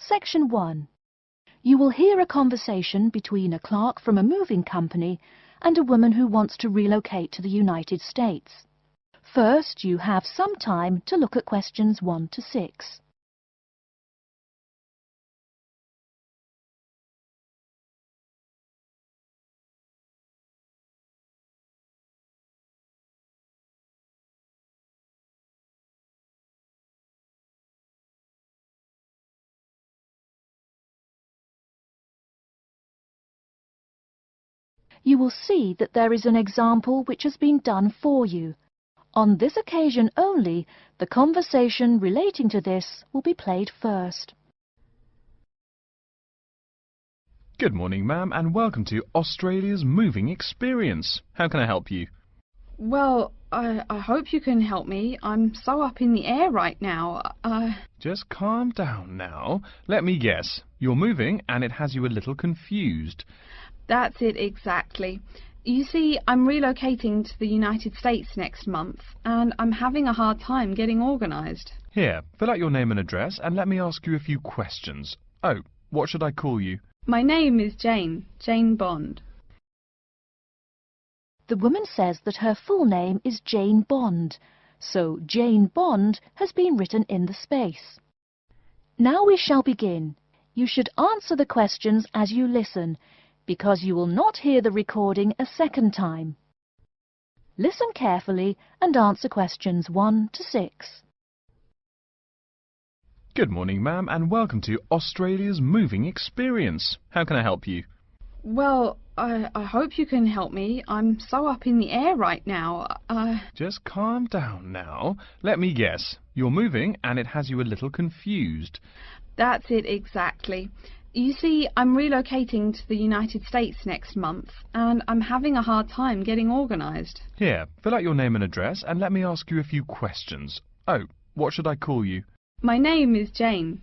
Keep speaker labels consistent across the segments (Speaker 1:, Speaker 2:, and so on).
Speaker 1: Section 1. You will hear a conversation between a clerk from a moving company and a woman who wants to relocate to the United States. First, you have some time to look at questions 1 to 6. You will see that there is an example which has been done for you. On this occasion only, the conversation relating to this will be played first.
Speaker 2: Good morning, ma'am, and welcome to Australia's moving experience. How can I help you?
Speaker 3: Well, I hope you can help me. I'm so up in the air right now.
Speaker 2: Just calm down now. Let me guess. You're moving and it has you a little confused.
Speaker 3: That's it exactly. You see, I'm relocating to the United States next month, and I'm having a hard time getting organised.
Speaker 2: Here, fill out your name and address and let me ask you a few questions. Oh, what should I call you?
Speaker 3: My name is Jane Bond.
Speaker 1: The woman says that her full name is Jane Bond, so Jane Bond has been written in the space. Now we shall begin. You should answer the questions as you listen, because you will not hear the recording a second time. Listen carefully and answer questions 1 to 6.
Speaker 2: Good morning, ma'am, and welcome to Australia's moving experience. How can I help you?
Speaker 3: Well, I hope you can help me. I'm so up in the air right now.
Speaker 2: Just calm down now. Let me guess. You're moving and it has you a little confused.
Speaker 3: That's it exactly. You see, I'm relocating to the United States next month, and I'm having a hard time getting organised.
Speaker 2: Here, fill out your name and address and let me ask you a few questions. Oh, what should I call you?
Speaker 3: My name is Jane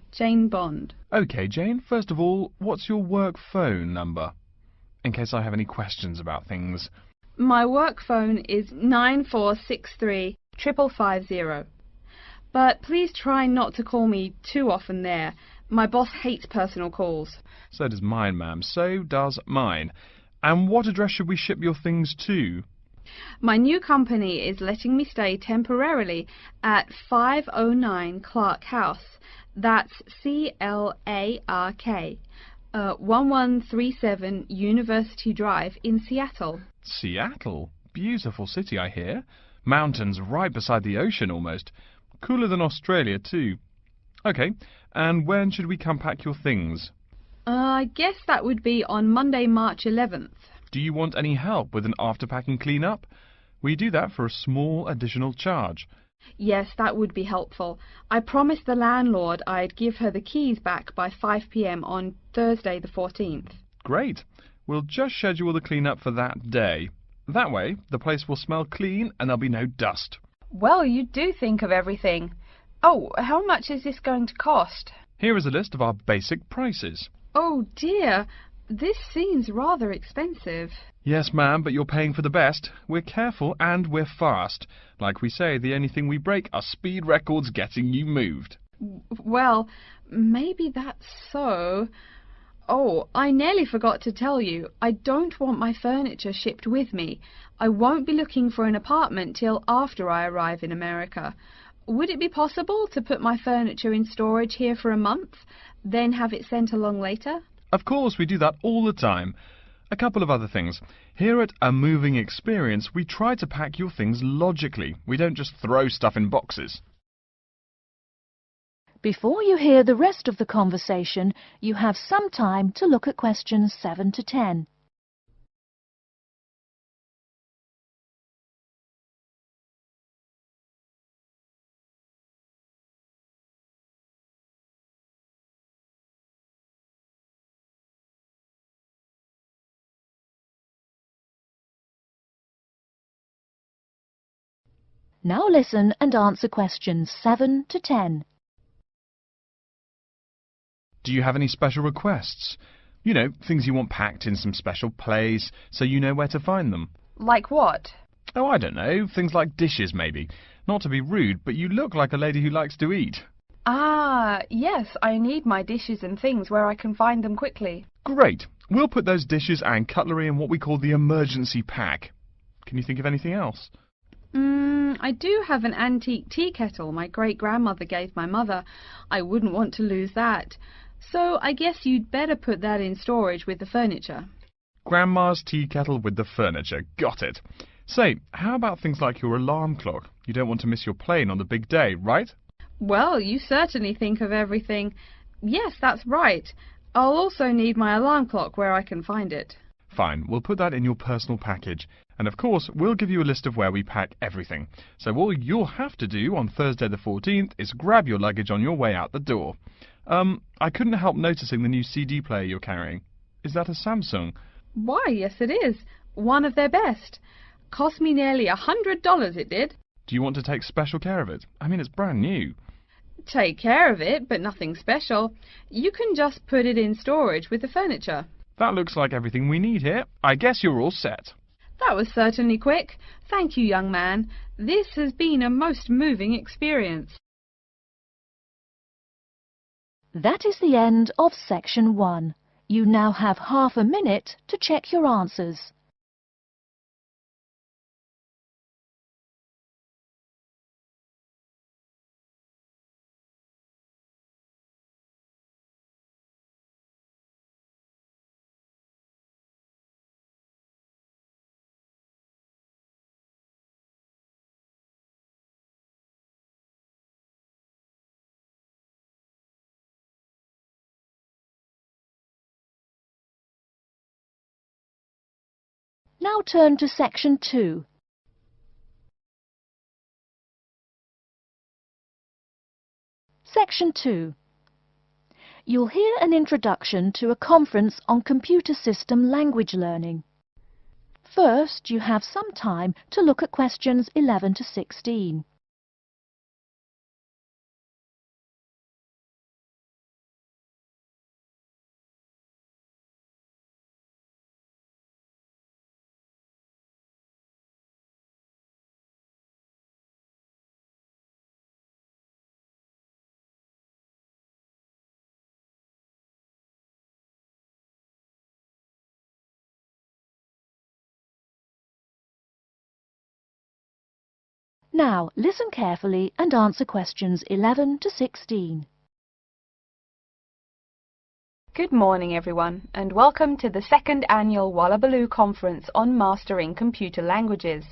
Speaker 3: Bond.
Speaker 2: OK, Jane, first of all, what's your work phone number? In case I have any questions about things.
Speaker 3: My work phone is 9463 550. But please try not to call me too often there. My boss hates personal calls.
Speaker 2: So does mine, ma'am. So does mine. And what address should we ship your things to?
Speaker 3: My new company is letting me stay temporarily at 509 Clark House. That's CLARK, 1137 University Drive in Seattle.
Speaker 2: Seattle? Beautiful city, I hear. Mountains right beside the ocean almost. Cooler than Australia, too. OK, and when should we come pack your things?
Speaker 3: I guess that would be on Monday, March 11th.
Speaker 2: Do you want any help with an after-packing clean-up? We do that for a small additional charge.
Speaker 3: Yes, that would be helpful. I promised the landlord I'd give her the keys back by 5 p.m. on Thursday the 14th.
Speaker 2: Great. We'll just schedule the clean-up for that day. That way, the place will smell clean and there'll be no dust.
Speaker 3: Well, you do think of everything. Oh, how much is this going to cost?
Speaker 2: Here is a list of our basic prices.
Speaker 3: Oh dear, this seems rather expensive.
Speaker 2: Yes, ma'am, but you're paying for the best. We're careful and we're fast. Like we say, the only thing we break are speed records getting you moved.
Speaker 3: Well, maybe that's so. Oh, I nearly forgot to tell you. I don't want my furniture shipped with me. I won't be looking for an apartment till after I arrive in America. Would it be possible to put my furniture in storage here for a month, then have it sent along later?
Speaker 2: Of course, we do that all the time. A couple of other things. Here at A Moving Experience, we try to pack your things logically. We don't just throw stuff in boxes.
Speaker 1: Before you hear the rest of the conversation, you have some time to look at questions 7 to 10. Now listen and answer questions 7 to 10.
Speaker 2: Do you have any special requests? You know, things you want packed in some special place, so you know where to find them.
Speaker 3: Like what?
Speaker 2: Oh, I don't know. Things like dishes, maybe. Not to be rude, but you look like a lady who likes to eat.
Speaker 3: Ah, yes, I need my dishes and things where I can find them quickly.
Speaker 2: Great. We'll put those dishes and cutlery in what we call the emergency pack. Can you think of anything else?
Speaker 3: I do have an antique tea kettle my great-grandmother gave my mother. I wouldn't want to lose that. So I guess you'd better put that in storage with the furniture.
Speaker 2: Grandma's tea kettle with the furniture. Got it. Say, how about things like your alarm clock? You don't want to miss your plane on the big day, right?
Speaker 3: Well, you certainly think of everything. Yes, that's right. I'll also need my alarm clock where I can find it.
Speaker 2: Fine, we'll put that in your personal package. And of course, we'll give you a list of where we pack everything. So all you'll have to do on Thursday the 14th is grab your luggage on your way out the door. I couldn't help noticing the new CD player you're carrying. Is that a Samsung?
Speaker 3: Why, yes it is. One of their best. Cost me nearly $100, it did.
Speaker 2: Do you want to take special care of it? I mean, it's brand new.
Speaker 3: Take care of it, but nothing special. You can just put it in storage with the furniture.
Speaker 2: That looks like everything we need here. I guess you're all set.
Speaker 3: That was certainly quick. Thank you, young man. This has been a most moving experience.
Speaker 1: That is the end of section 1. You now have half a minute to check your answers. Now turn to section 2. Section 2. You'll hear an introduction to a conference on computer system language learning. First, you have some time to look at questions 11 to 16. Now, listen carefully and answer questions 11 to 16.
Speaker 4: Good morning, everyone, and welcome to the second annual Wallabaloo Conference on Mastering Computer Languages.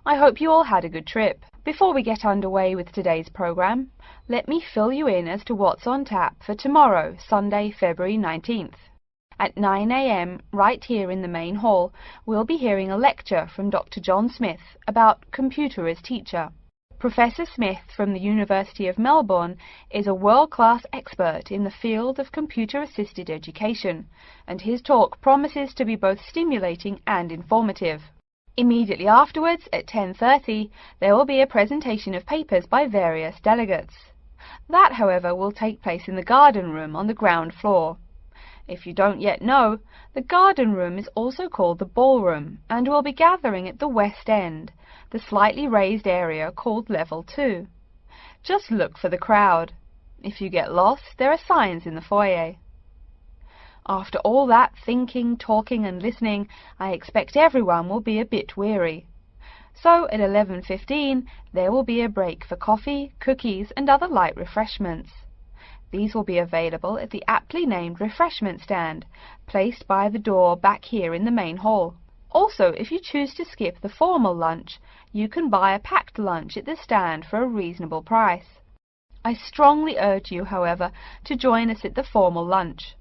Speaker 4: I hope you all had a good trip. Before we get underway with today's program, let me fill you in as to what's on tap for tomorrow, Sunday, February 19th. At 9 a.m., right here in the main hall, we'll be hearing a lecture from Dr. John Smith about computer as teacher. Professor Smith from the University of Melbourne is a world-class expert in the field of computer-assisted education, and his talk promises to be both stimulating and informative. Immediately afterwards, at 10:30, there will be a presentation of papers by various delegates. That, however, will take place in the garden room on the ground floor. If you don't yet know, the garden room is also called the ballroom and will be gathering at the west end, the slightly raised area called Level 2. Just look for the crowd. If you get lost, there are signs in the foyer. After all that thinking, talking and listening, I expect everyone will be a bit weary. So at 11:15, there will be a break for coffee, cookies and other light refreshments. These will be available at the aptly named refreshment stand, placed by the door back here in the main hall. Also, if you choose to skip the formal lunch, you can buy a packed lunch at the stand for a reasonable price. I strongly urge you, however, to join us at the formal lunch.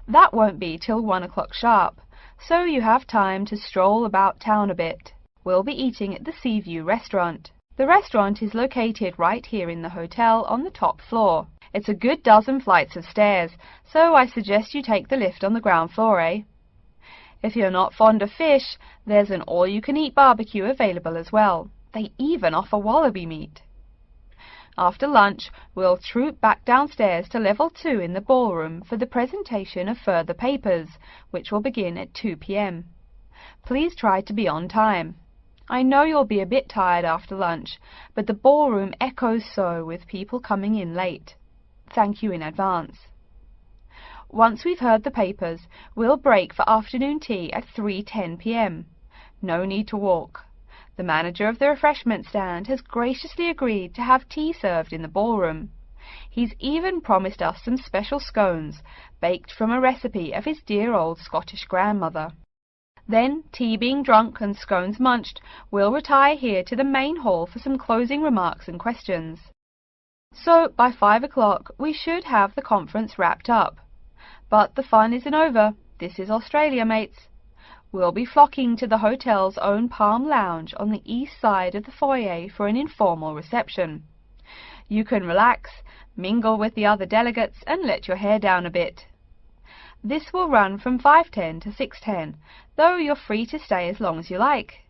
Speaker 4: That won't be till 1 o'clock sharp, so you have time to stroll about town a bit. We'll be eating at the Seaview restaurant. The restaurant is located right here in the hotel on the top floor. It's a good dozen flights of stairs, so I suggest you take the lift on the ground floor, eh? If you're not fond of fish, there's an all-you-can-eat barbecue available as well. They even offer wallaby meat. After lunch, we'll troop back downstairs to Level 2 in the ballroom for the presentation of further papers, which will begin at 2 p.m. Please try to be on time. I know you'll be a bit tired after lunch, but the ballroom echoes so with people coming in late. Thank you in advance. Once we've heard the papers, we'll break for afternoon tea at 3:10 p.m. No need to walk. The manager of the refreshment stand has graciously agreed to have tea served in the ballroom. He's even promised us some special scones, baked from a recipe of his dear old Scottish grandmother. Then, tea being drunk and scones munched, we'll retire here to the main hall for some closing remarks and questions. So, by 5 o'clock, we should have the conference wrapped up. But the fun isn't over. This is Australia, mates. We'll be flocking to the hotel's own Palm Lounge on the east side of the foyer for an informal reception. You can relax, mingle with the other delegates, and let your hair down a bit. This will run from 5:10 to 6:10, though you're free to stay as long as you like.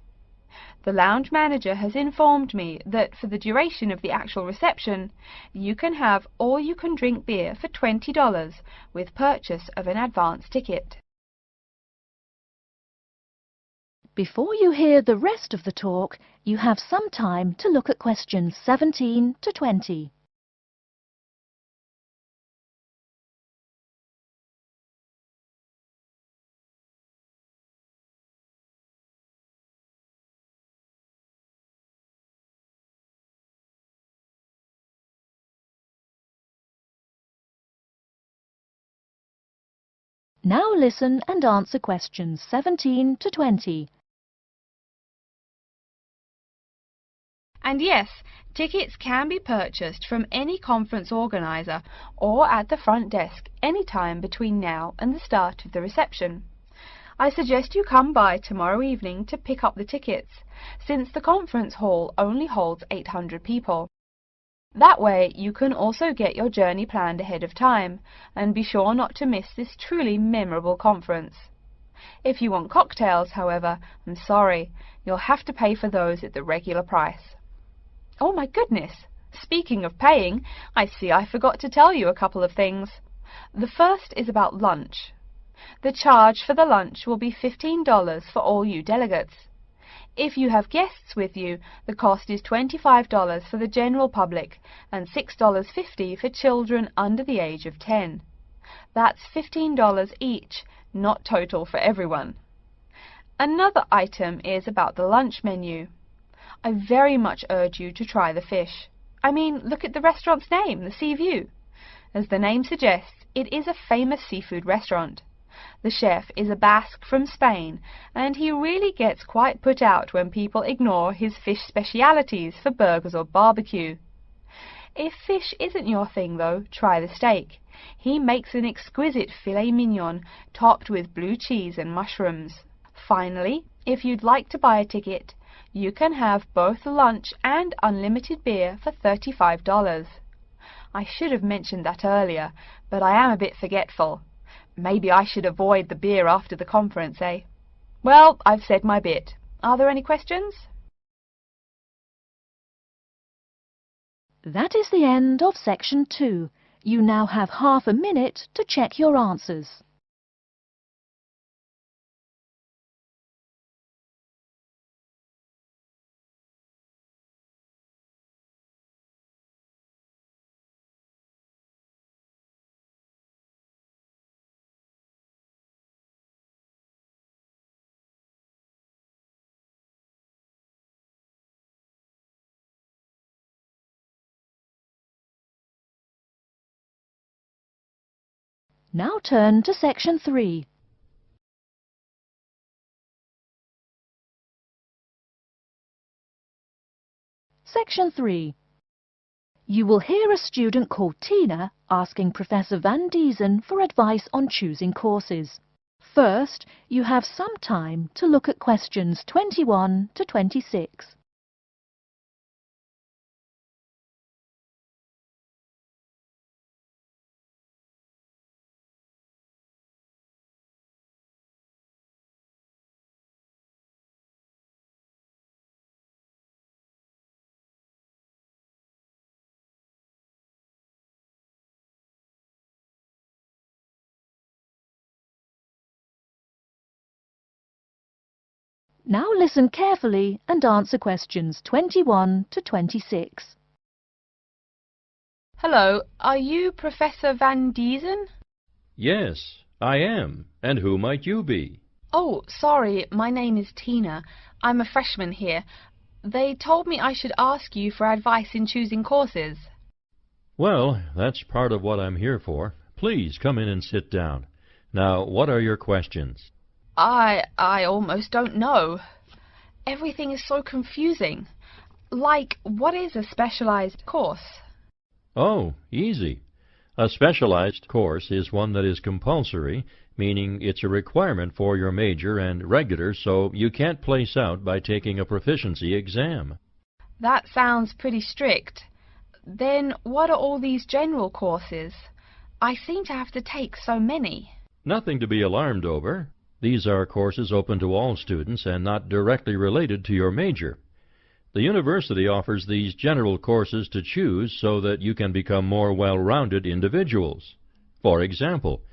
Speaker 4: The lounge manager has informed me that for the duration of the actual reception, you can have all-you-can-drink beer for $20 with purchase of an advance ticket.
Speaker 1: Before you hear the rest of the talk, you have some time to look at questions 17 to 20. Now listen and answer questions 17 to 20.
Speaker 4: And yes, tickets can be purchased from any conference organizer or at the front desk any time between now and the start of the reception. I suggest you come by tomorrow evening to pick up the tickets, since the conference hall only holds 800 people. That way you can also get your journey planned ahead of time and be sure not to miss this truly memorable conference. If you want cocktails, however, I'm sorry, you'll have to pay for those at the regular price. Oh my goodness! Speaking of paying, I see I forgot to tell you a couple of things. The first is about lunch. The charge for the lunch will be $15 for all you delegates. If you have guests with you, the cost is $25 for the general public and $6.50 for children under the age of 10. That's $15 each, not total for everyone. Another item is about the lunch menu. I very much urge you to try the fish. I mean, look at the restaurant's name, the Sea View. As the name suggests, it is a famous seafood restaurant. The chef is a Basque from Spain, and he really gets quite put out when people ignore his fish specialities for burgers or barbecue. If fish isn't your thing, though, try the steak. He makes an exquisite filet mignon topped with blue cheese and mushrooms. Finally, if you'd like to buy a ticket, you can have both lunch and unlimited beer for $35. I should have mentioned that earlier, but I am a bit forgetful. Maybe I should avoid the beer after the conference, eh? Well, I've said my bit. Are there any questions?
Speaker 1: That is the end of section 2. You now have half a minute to check your answers. Now turn to section 3. Section 3. You will hear a student called Tina asking Professor Van Diesen for advice on choosing courses. First, you have some time to look at questions 21 to 26. Now listen carefully and answer questions 21 to 26.
Speaker 4: Hello, are you Professor Van Diesen?
Speaker 5: Yes, I am. And who might you be?
Speaker 4: Oh, sorry, my name is Tina. I'm a freshman here. They told me I should ask you for advice in choosing courses.
Speaker 5: Well, that's part of what I'm here for. Please come in and sit down. Now, what are your questions?
Speaker 4: I almost don't know. Everything is so confusing. Like, what is a specialized course?
Speaker 5: Oh, easy. A specialized course is one that is compulsory, meaning it's a requirement for your major, and regular, so you can't place out by taking a proficiency exam.
Speaker 4: That sounds pretty strict. Then what are all these general courses? I seem to have to take so many.
Speaker 5: Nothing to be alarmed over. These are courses open to all students and not directly related to your major. The university offers these general courses to choose so that you can become more well-rounded individuals. For example,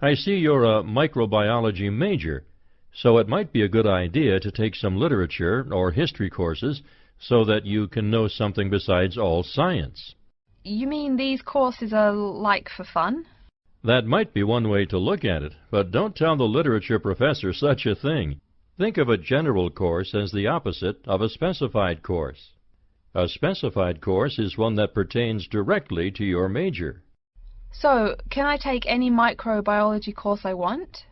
Speaker 5: I see you're a microbiology major, so it might be a good idea to take some literature or history courses so that you can know something besides all science.
Speaker 4: You mean these courses are like for fun?
Speaker 5: That might be one way to look at it, but don't tell the literature professor such a thing. Think of a general course as the opposite of a specified course. A specified course is one that pertains directly to your major.
Speaker 4: So, can I take any microbiology course I want?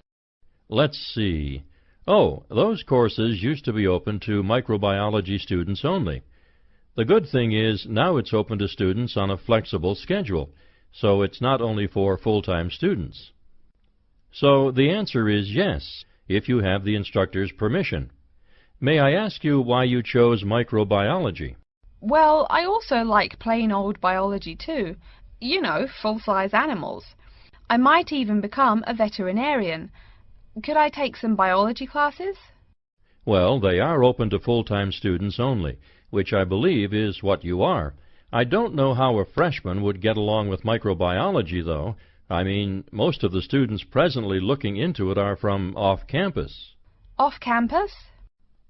Speaker 5: Let's see. Oh, those courses used to be open to microbiology students only. The good thing is now it's open to students on a flexible schedule, so it's not only for full-time students. So the answer is yes, if you have the instructor's permission. May I ask you why you chose microbiology?
Speaker 4: Well, I also like plain old biology too. You know, full-size animals. I might even become a veterinarian. Could I take some biology classes?
Speaker 5: Well, they are open to full-time students only, which I believe is what you are. I don't know how a freshman would get along with microbiology, though. I mean, most of the students presently looking into it are from off-campus.
Speaker 4: Off-campus?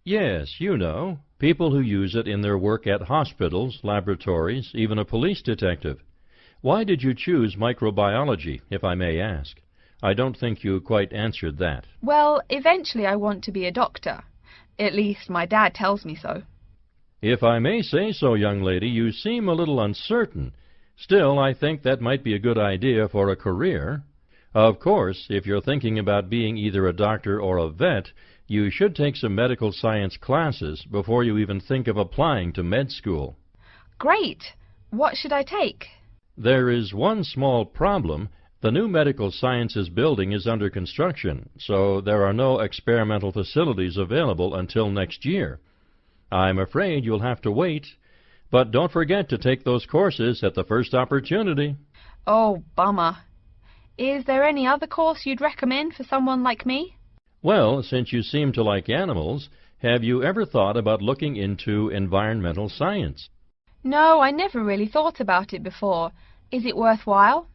Speaker 5: Yes, you know, people who use it in their work at hospitals, laboratories, even a police detective. Why did you choose microbiology, if I may ask? I don't think you quite answered that.
Speaker 4: Well, eventually I want to be a doctor. At least my dad tells me so.
Speaker 5: If I may say so, young lady, you seem a little uncertain. Still, I think that might be a good idea for a career. Of course, if you're thinking about being either a doctor or a vet, you should take some medical science classes before you even think of applying to med school.
Speaker 4: Great! What should I take?
Speaker 5: There is one small problem. The new medical sciences building is under construction, so there are no experimental facilities available until next year. I'm afraid you'll have to wait, but don't forget to take those courses at the first opportunity.
Speaker 4: Oh, bummer. Is there any other course you'd recommend for someone like me?
Speaker 5: Well, since you seem to like animals, have you ever thought about looking into environmental science?
Speaker 4: No, I never really thought about it before. Is it worthwhile?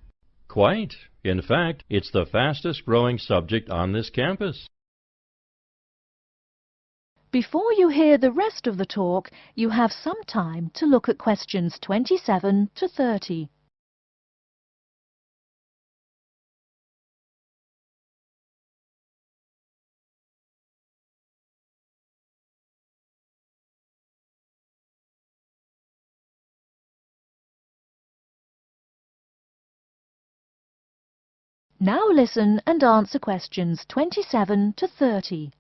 Speaker 5: Quite. In fact, it's the fastest growing subject on this campus.
Speaker 1: Before you hear the rest of the talk, you have some time to look at questions 27 to 30. Now listen and answer questions 27 to 30.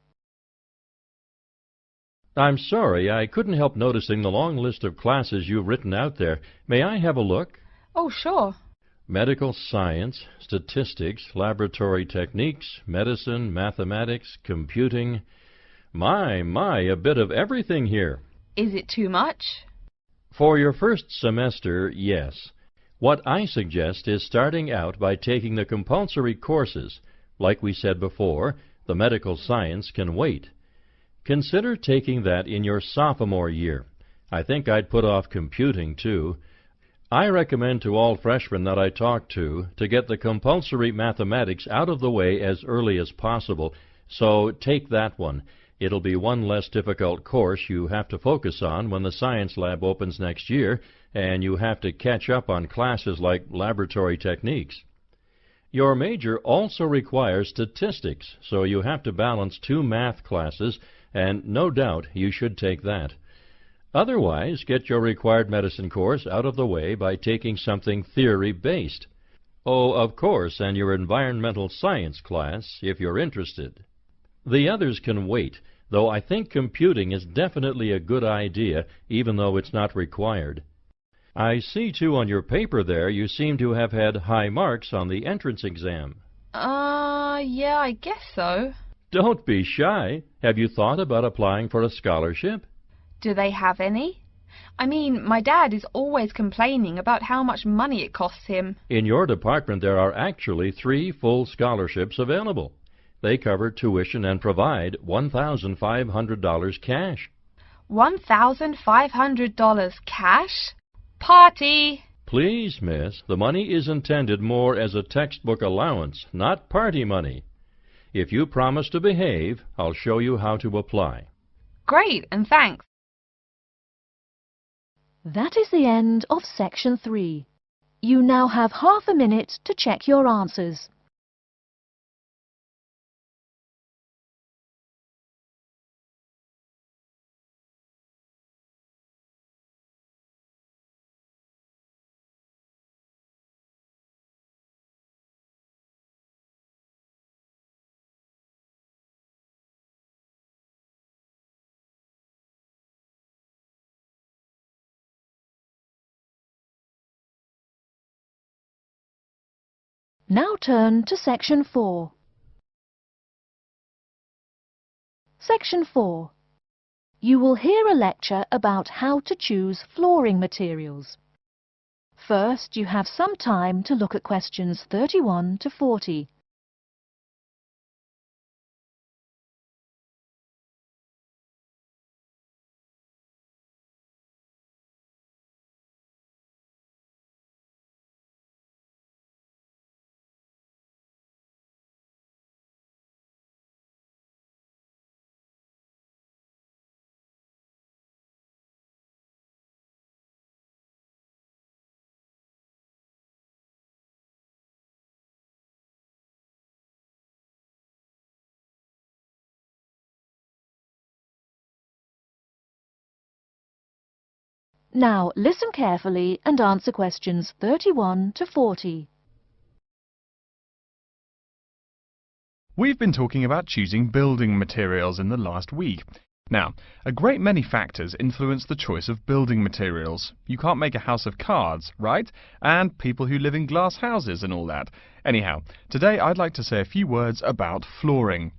Speaker 5: I'm sorry, I couldn't help noticing the long list of classes you've written out there. May I have a look?
Speaker 4: Oh, sure.
Speaker 5: Medical science, statistics, laboratory techniques, medicine, mathematics, computing. My, a bit of everything here.
Speaker 4: Is it too much?
Speaker 5: For your first semester, yes. What I suggest is starting out by taking the compulsory courses. Like we said before, the medical science can wait. Consider taking that in your sophomore year. I think I'd put off computing, too. I recommend to all freshmen that I talk to get the compulsory mathematics out of the way as early as possible, so take that one. It'll be one less difficult course you have to focus on when the science lab opens next year, and you have to catch up on classes like laboratory techniques. Your major also requires statistics, so you have to balance 2 math classes, and no doubt you should take that. Otherwise, get your required medicine course out of the way by taking something theory-based. Oh, of course, and your environmental science class, if you're interested. The others can wait, though I think computing is definitely a good idea, even though it's not required. I see, too, on your paper there you seem to have had high marks on the entrance exam.
Speaker 3: Yeah, I guess so.
Speaker 5: Don't be shy. Have you thought about applying for a scholarship?
Speaker 3: Do they have any? I mean, my dad is always complaining about how much money it costs him.
Speaker 5: In your department there are actually 3 full scholarships available. They cover tuition and provide $1,500 cash.
Speaker 3: $1,500 cash? Party!
Speaker 5: Please, miss, the money is intended more as a textbook allowance, not party money. If you promise to behave, I'll show you how to apply.
Speaker 3: Great, and thanks.
Speaker 1: That is the end of section 3. You now have half a minute to check your answers. Now turn to section 4. Section 4. You will hear a lecture about how to choose flooring materials. First, you have some time to look at questions 31 to 40. Now listen carefully and answer questions 31 to 40.
Speaker 2: We've been talking about choosing building materials in the last week. Now, a great many factors influence the choice of building materials. You can't make a house of cards, right? And people who live in glass houses and all that. Anyhow, today I'd like to say a few words about flooring.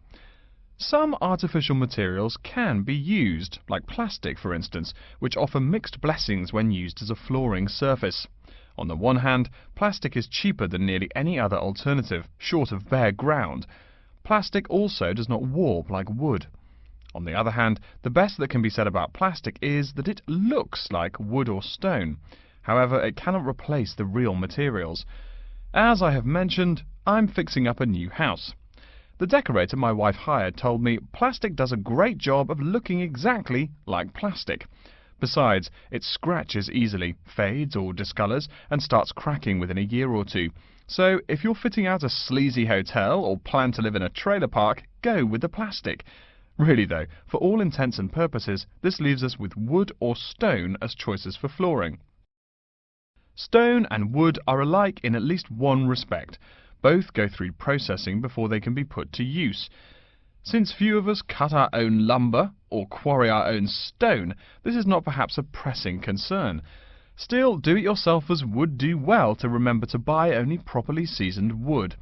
Speaker 2: Some artificial materials can be used, like plastic for instance, which offer mixed blessings when used as a flooring surface. On the one hand, plastic is cheaper than nearly any other alternative, short of bare ground. Plastic also does not warp like wood. On the other hand, the best that can be said about plastic is that it looks like wood or stone. However, it cannot replace the real materials. As I have mentioned, I'm fixing up a new house. The decorator my wife hired told me plastic does a great job of looking exactly like plastic. Besides, it scratches easily, fades or discolors, and starts cracking within a year or two. So, if you're fitting out a sleazy hotel or plan to live in a trailer park, go with the plastic. Really though, for all intents and purposes, this leaves us with wood or stone as choices for flooring. Stone and wood are alike in at least one respect. Both go through processing before they can be put to use. Since few of us cut our own lumber or quarry our own stone, this is not perhaps a pressing concern. Still, do-it-yourselfers would do well to remember to buy only properly seasoned wood.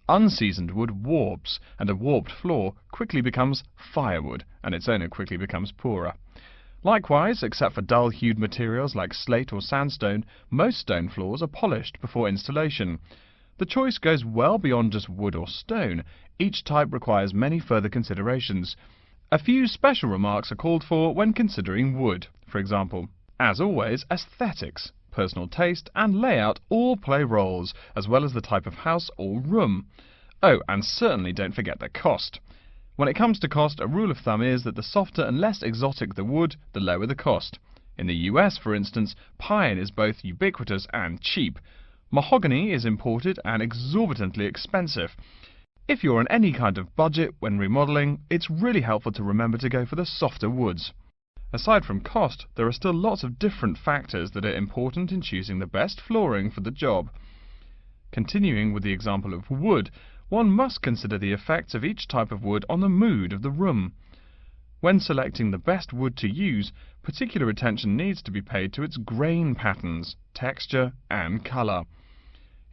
Speaker 2: Unseasoned wood warps, and a warped floor quickly becomes firewood, and its owner quickly becomes poorer. Likewise, except for dull-hued materials like slate or sandstone, most stone floors are polished before installation. The choice goes well beyond just wood or stone. Each type requires many further considerations. A few special remarks are called for when considering wood. For example, as always, aesthetics, personal taste and layout all play roles, as well as the type of house or room. Oh, and certainly don't forget the cost. When it comes to cost, a rule of thumb is that the softer and less exotic the wood, the lower the cost. In the US, for instance, pine is both ubiquitous and cheap. Mahogany is imported and exorbitantly expensive. If you're on any kind of budget when remodeling, it's really helpful to remember to go for the softer woods. Aside from cost, there are still lots of different factors that are important in choosing the best flooring for the job. Continuing with the example of wood, one must consider the effects of each type of wood on the mood of the room. When selecting the best wood to use, particular attention needs to be paid to its grain patterns, texture, and colour.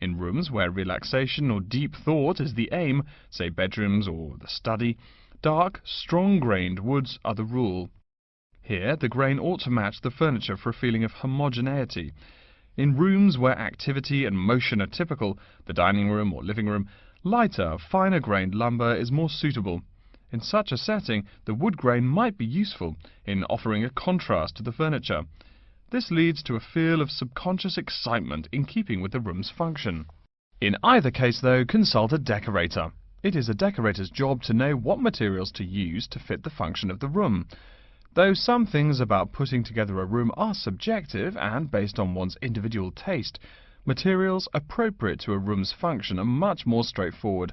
Speaker 2: In rooms where relaxation or deep thought is the aim, say bedrooms or the study, dark, strong-grained woods are the rule. Here, the grain ought to match the furniture for a feeling of homogeneity. In rooms where activity and motion are typical, the dining room or living room, lighter, finer-grained lumber is more suitable. In such a setting, the wood grain might be useful in offering a contrast to the furniture. This leads to a feel of subconscious excitement in keeping with the room's function. In either case, though, consult a decorator. It is a decorator's job to know what materials to use to fit the function of the room. Though some things about putting together a room are subjective and based on one's individual taste, materials appropriate to a room's function are much more straightforward.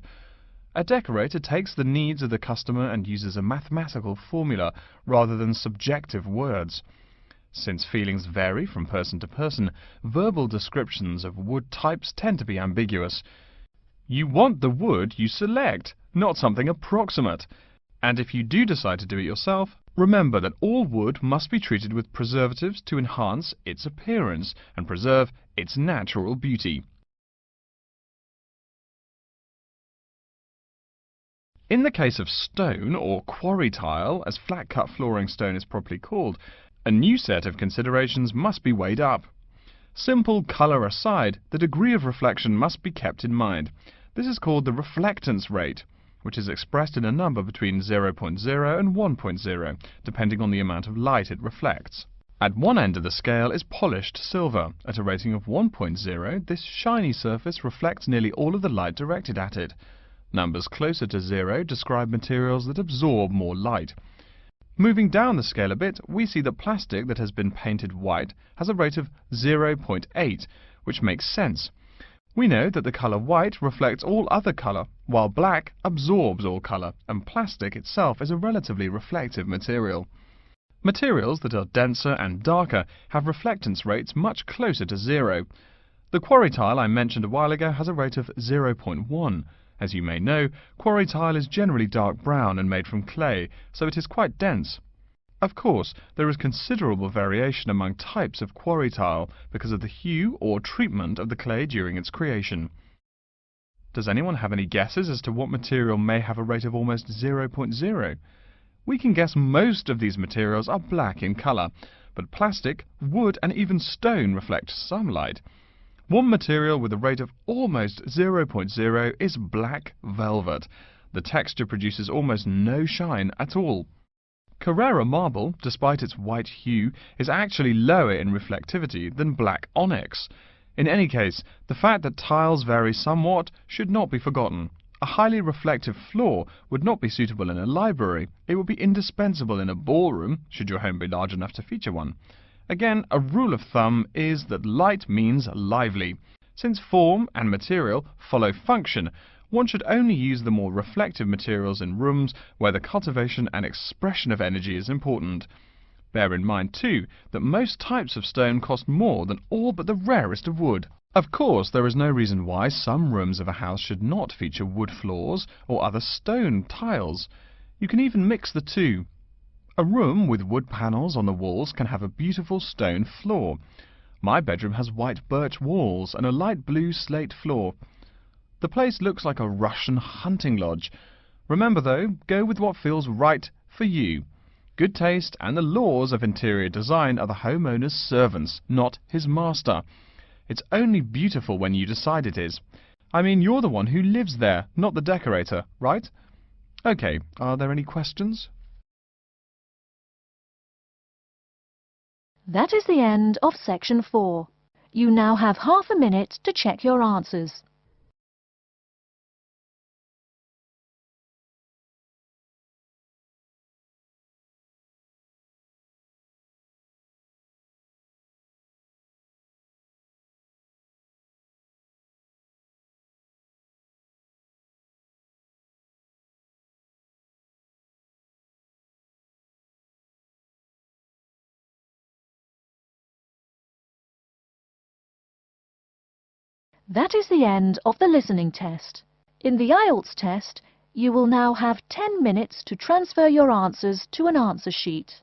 Speaker 2: A decorator takes the needs of the customer and uses a mathematical formula rather than subjective words. Since feelings vary from person to person, verbal descriptions of wood types tend to be ambiguous. You want the wood you select, not something approximate. And if you do decide to do it yourself, remember that all wood must be treated with preservatives to enhance its appearance and preserve its natural beauty. In the case of stone, or quarry tile, as flat-cut flooring stone is properly called, a new set of considerations must be weighed up. Simple colour aside, the degree of reflection must be kept in mind. This is called the reflectance rate, which is expressed in a number between 0.0 and 1.0, depending on the amount of light it reflects. At one end of the scale is polished silver. At a rating of 1.0, this shiny surface reflects nearly all of the light directed at it. Numbers closer to 0 describe materials that absorb more light. Moving down the scale a bit, we see that plastic that has been painted white has a rate of 0.8, which makes sense. We know that the colour white reflects all other colour, while black absorbs all colour, and plastic itself is a relatively reflective material. Materials that are denser and darker have reflectance rates much closer to 0. The quarry tile I mentioned a while ago has a rate of 0.1. As you may know, quarry tile is generally dark brown and made from clay, so it is quite dense. Of course, there is considerable variation among types of quarry tile because of the hue or treatment of the clay during its creation. Does anyone have any guesses as to what material may have a rate of almost 0.0? We can guess most of these materials are black in colour, but plastic, wood and even stone reflect some light. One material with a rate of almost 0.0 is black velvet. The texture produces almost no shine at all. Carrara marble, despite its white hue, is actually lower in reflectivity than black onyx. In any case, the fact that tiles vary somewhat should not be forgotten. A highly reflective floor would not be suitable in a library. It would be indispensable in a ballroom, should your home be large enough to feature one. Again, a rule of thumb is that light means lively. Since form and material follow function, one should only use the more reflective materials in rooms where the cultivation and expression of energy is important. Bear in mind, too, that most types of stone cost more than all but the rarest of wood. Of course, there is no reason why some rooms of a house should not feature wood floors or other stone tiles. You can even mix the two. A room with wood panels on the walls can have a beautiful stone floor. My bedroom has white birch walls and a light blue slate floor. The place looks like a Russian hunting lodge. Remember though, go with what feels right for you. Good taste and the laws of interior design are the homeowner's servants, not his master. It's only beautiful when you decide it is. I mean, you're the one who lives there, not the decorator, right? Okay, are there any questions?
Speaker 1: That is the end of section 4. You now have half a minute to check your answers. That is the end of the listening test. In the Ielts test, you will now have 10 minutes to transfer your answers to an answer sheet.